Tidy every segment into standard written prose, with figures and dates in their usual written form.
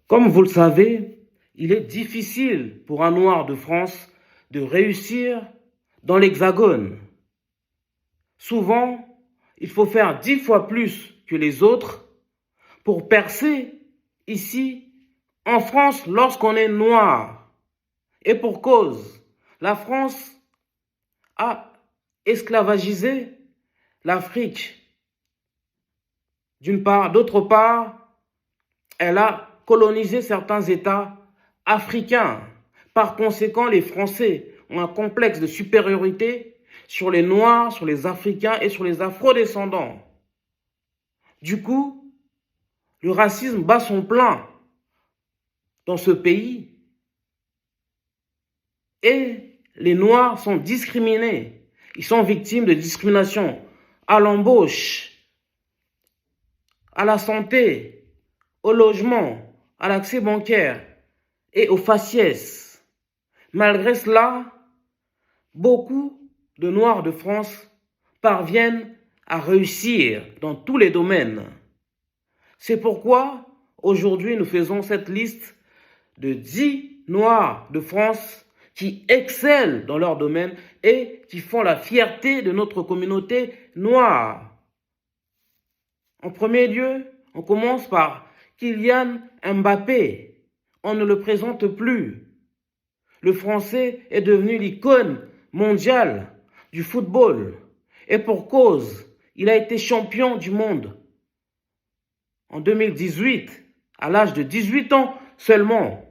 Comme vous le savez, il est difficile pour un noir de France de réussir dans l'Hexagone. Souvent, il faut faire 10 fois plus que les autres pour percer ici en France lorsqu'on est noir. Et pour cause, la France a esclavagisé l'Afrique. D'une part, d'autre part, elle a colonisé certains États africains. Par conséquent, les Français ont un complexe de supériorité sur les Noirs, sur les Africains et sur les Afro-descendants. Du coup, le racisme bat son plein dans ce pays et les Noirs sont discriminés. Ils sont victimes de discrimination à l'embauche, à la santé, au logement, à l'accès bancaire et au faciès. Malgré cela, beaucoup de Noirs de France parviennent à réussir dans tous les domaines. C'est pourquoi aujourd'hui nous faisons cette liste de 10 Noirs de France qui excellent dans leur domaine et qui font la fierté de notre communauté noire. En premier lieu, on commence par Kylian Mbappé. On ne le présente plus. Le Français est devenu l'icône mondiale du football. Et pour cause, il a été champion du monde en 2018, à l'âge de 18 ans seulement.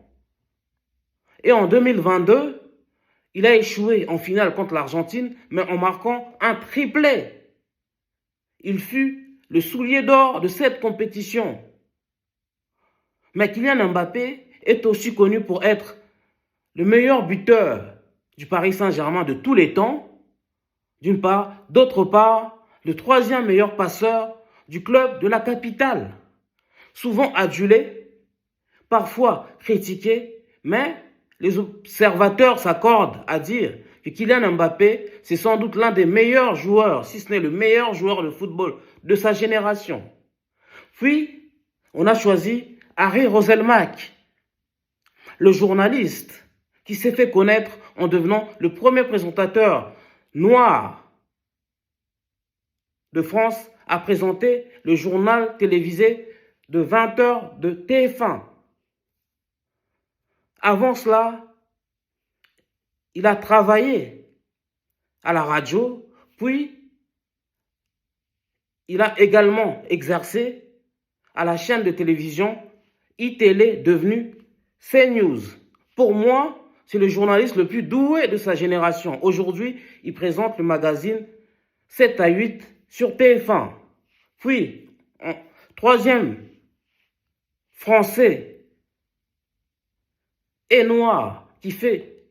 Et en 2022, il a échoué en finale contre l'Argentine, mais en marquant un triplé. Il fut le soulier d'or de cette compétition. Mais Kylian Mbappé est aussi connu pour être le meilleur buteur du Paris Saint-Germain de tous les temps, d'une part. D'autre part, le troisième meilleur passeur du club de la capitale. Souvent adulé, parfois critiqué, mais les observateurs s'accordent à dire que Kylian Mbappé, c'est sans doute l'un des meilleurs joueurs, si ce n'est le meilleur joueur de football de sa génération. Puis, on a choisi Harry Roselmack, le journaliste qui s'est fait connaître en devenant le premier présentateur noir de France à présenter le journal télévisé de 20 heures de TF1. Avant cela, il a travaillé à la radio, puis il a également exercé à la chaîne de télévision iTélé devenue CNews. Pour moi, c'est le journaliste le plus doué de sa génération. Aujourd'hui, il présente le magazine 7 à 8 sur TF1. Puis, troisième Français et noir qui fait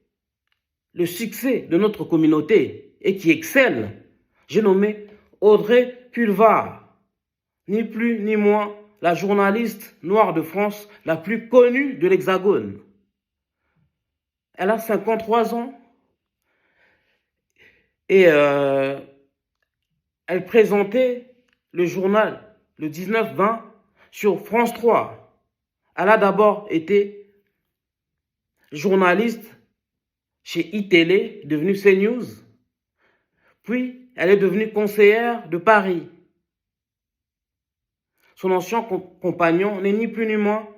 le succès de notre communauté et qui excelle, j'ai nommé Audrey Pulvar, ni plus ni moins la journaliste noire de France la plus connue de l'Hexagone. Elle a 53 ans et elle présentait le journal le 19-20 sur France 3. Elle a d'abord été journaliste chez iTélé, devenue CNews. Puis, elle est devenue conseillère de Paris. Son ancien compagnon n'est ni plus ni moins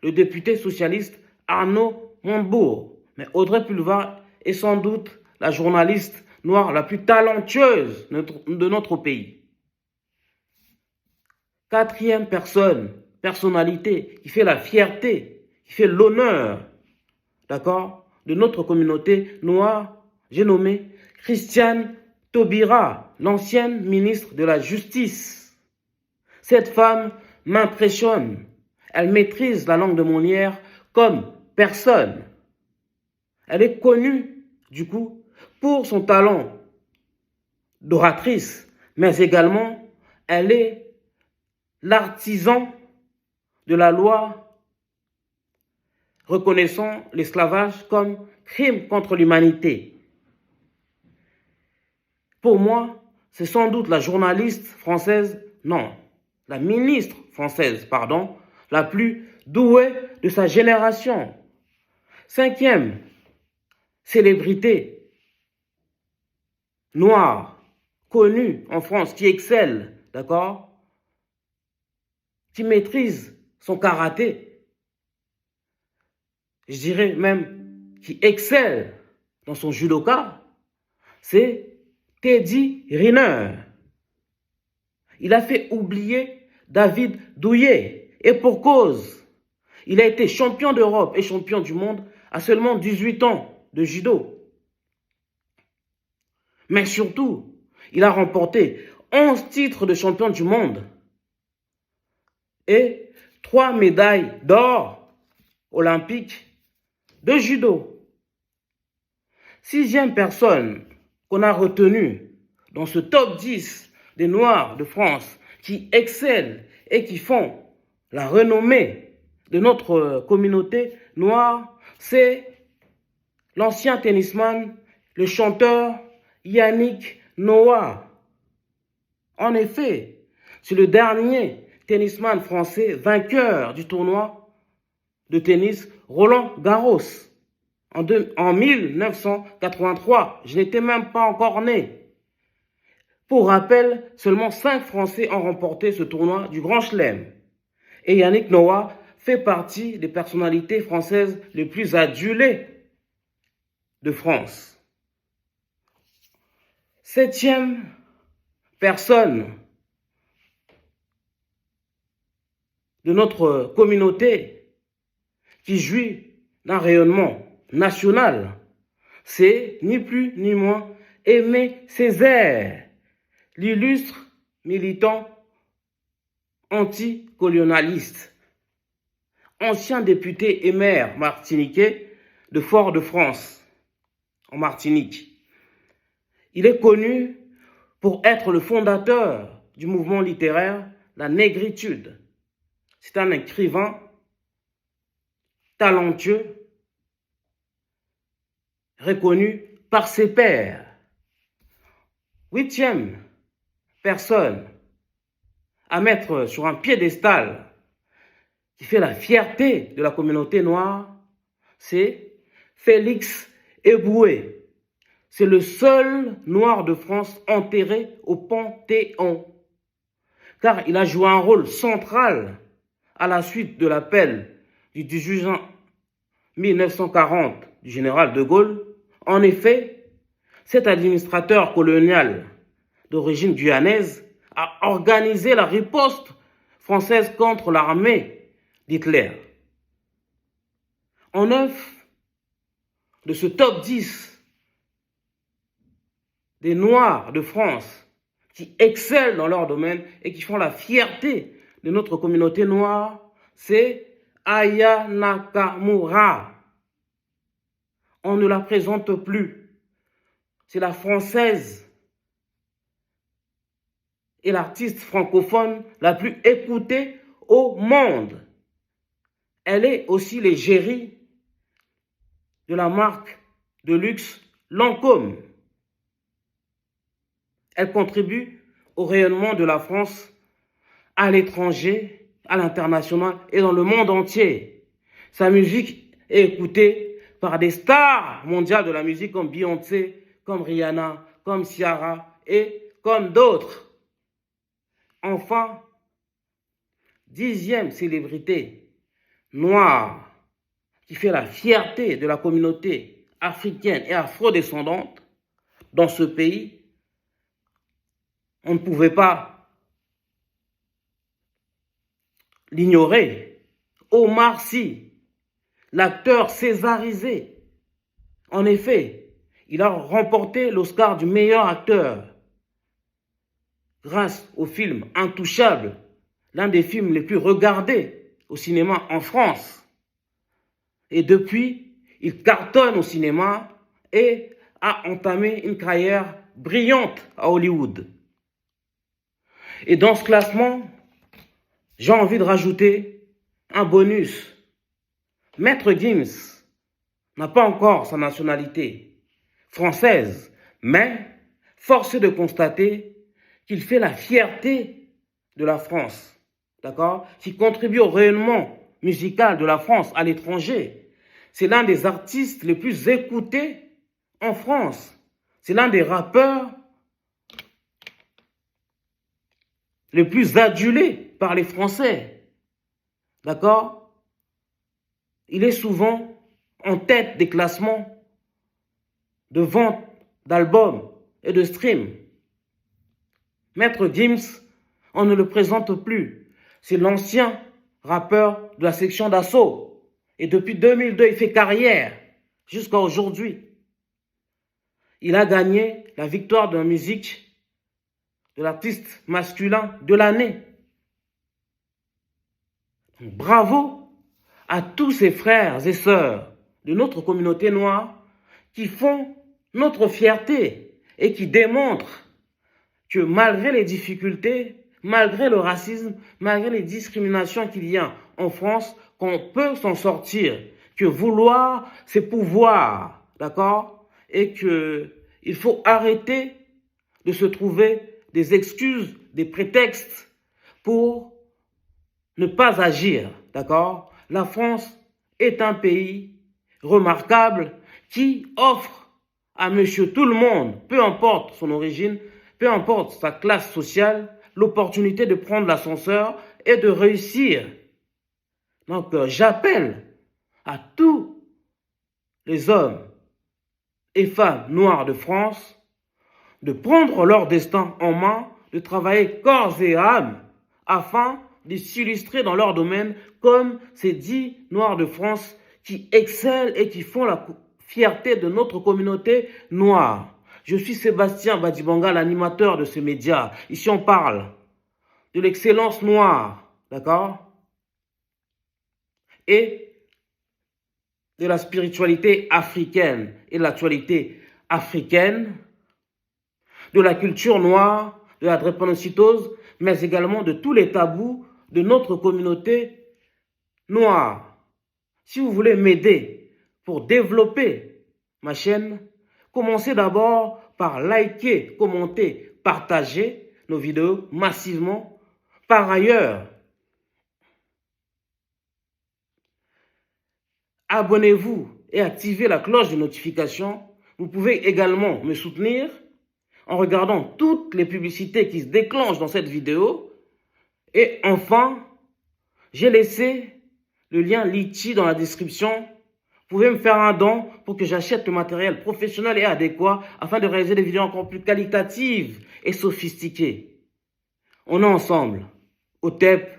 le député socialiste Arnaud Montebourg. Mais Audrey Pulvar est sans doute la journaliste noire la plus talentueuse de notre pays. Quatrième personnalité qui fait la fierté, qui fait l'honneur, d'accord, de notre communauté noire, j'ai nommé Christiane Taubira, l'ancienne ministre de la Justice. Cette femme m'impressionne. Elle maîtrise la langue de Molière comme personne. Elle est connue, du coup, pour son talent d'oratrice, mais également, elle est l'artisan de la loi reconnaissant l'esclavage comme crime contre l'humanité. Pour moi, c'est sans doute la journaliste française, non, la ministre française, pardon, la plus doué de sa génération. Cinquième célébrité noire, connue en France, qui excelle, d'accord, qui maîtrise son karaté, je dirais même qui excelle dans son judoka, c'est Teddy Riner. Il a fait oublier David Douillet, et pour cause, il a été champion d'Europe et champion du monde à seulement 18 ans de judo. Mais surtout, il a remporté 11 titres de champion du monde et 3 médailles d'or olympiques de judo. Sixième personne qu'on a retenue dans ce top 10 des Noirs de France qui excellent et qui font la renommée de notre communauté noire, c'est l'ancien tennisman, le chanteur Yannick Noah. En effet, c'est le dernier tennisman français vainqueur du tournoi de tennis Roland Garros en 1983. Je n'étais même pas encore né. Pour rappel, seulement 5 Français ont remporté ce tournoi du Grand Chelem. Et Yannick Noah fait partie des personnalités françaises les plus adulées de France. Septième personne de notre communauté qui jouit d'un rayonnement national, c'est ni plus ni moins Aimé Césaire, l'illustre militant anticolonialiste, ancien député et maire martiniquais de Fort-de-France, en Martinique. Il est connu pour être le fondateur du mouvement littéraire La Négritude. C'est un écrivain talentueux, reconnu par ses pairs. Huitième personne à mettre sur un piédestal qui fait la fierté de la communauté noire, c'est Félix Éboué. C'est le seul noir de France enterré au Panthéon, car il a joué un rôle central à la suite de l'appel du 18 juin 1940 du général de Gaulle. En effet, cet administrateur colonial d'origine guyanaise a organisé la riposte française contre l'armée d'Hitler. En 9 de ce top 10 des Noirs de France qui excellent dans leur domaine et qui font la fierté de notre communauté noire, c'est Aya Nakamura. On ne la présente plus. C'est la française et l'artiste francophone la plus écoutée au monde. Elle est aussi l'égérie de la marque de luxe Lancôme. Elle contribue au rayonnement de la France à l'étranger, à l'international et dans le monde entier. Sa musique est écoutée par des stars mondiales de la musique comme Beyoncé, comme Rihanna, comme Ciara et comme d'autres. Enfin, 10e célébrité noire qui fait la fierté de la communauté africaine et afro-descendante dans ce pays, on ne pouvait pas l'ignorer. Omar Sy, l'acteur césarisé. En effet, il a remporté l'Oscar du meilleur acteur grâce au film Intouchable, l'un des films les plus regardés au cinéma en France. Et depuis, il cartonne au cinéma et a entamé une carrière brillante à Hollywood. Et dans ce classement, j'ai envie de rajouter un bonus. Maître Gims n'a pas encore sa nationalité française, mais force est de constater qu'il fait la fierté de la France, d'accord, qui contribue au rayonnement musical de la France à l'étranger. C'est l'un des artistes les plus écoutés en France. C'est l'un des rappeurs les plus adulés par les Français. D'accord? Il est souvent en tête des classements de vente d'albums et de streams. Maître Gims, on ne le présente plus. C'est l'ancien rappeur de la section d'assaut. Et depuis 2002, il fait carrière jusqu'à aujourd'hui. Il a gagné la victoire de la musique de l'artiste masculin de l'année. Bravo à tous ces frères et sœurs de notre communauté noire qui font notre fierté et qui démontrent que malgré les difficultés, malgré le racisme, malgré les discriminations qu'il y a en France, qu'on peut s'en sortir, que vouloir, c'est pouvoir, d'accord? Et qu'il faut arrêter de se trouver des excuses, des prétextes pour ne pas agir, d'accord? La France est un pays remarquable qui offre à monsieur tout le monde, peu importe son origine, peu importe sa classe sociale, l'opportunité de prendre l'ascenseur et de réussir. Donc, j'appelle à tous les hommes et femmes noirs de France de prendre leur destin en main, de travailler corps et âme afin de s'illustrer dans leur domaine comme ces 10 Noirs de France qui excellent et qui font la fierté de notre communauté noire. Je suis Sébastien Badibanga, l'animateur de ce média. Ici, on parle de l'excellence noire, d'accord? Et de la spiritualité africaine et de l'actualité africaine, de la culture noire, de la drépanocytose, mais également de tous les tabous de notre communauté noire. Si vous voulez m'aider pour développer ma chaîne, commencez d'abord par liker, commenter, partager nos vidéos massivement. Par ailleurs, abonnez-vous et activez la cloche de notification. Vous pouvez également me soutenir en regardant toutes les publicités qui se déclenchent dans cette vidéo. Et enfin, j'ai laissé le lien Litchi dans la description. Vous pouvez me faire un don pour que j'achète le matériel professionnel et adéquat afin de réaliser des vidéos encore plus qualitatives et sophistiquées. On est ensemble. OTEP,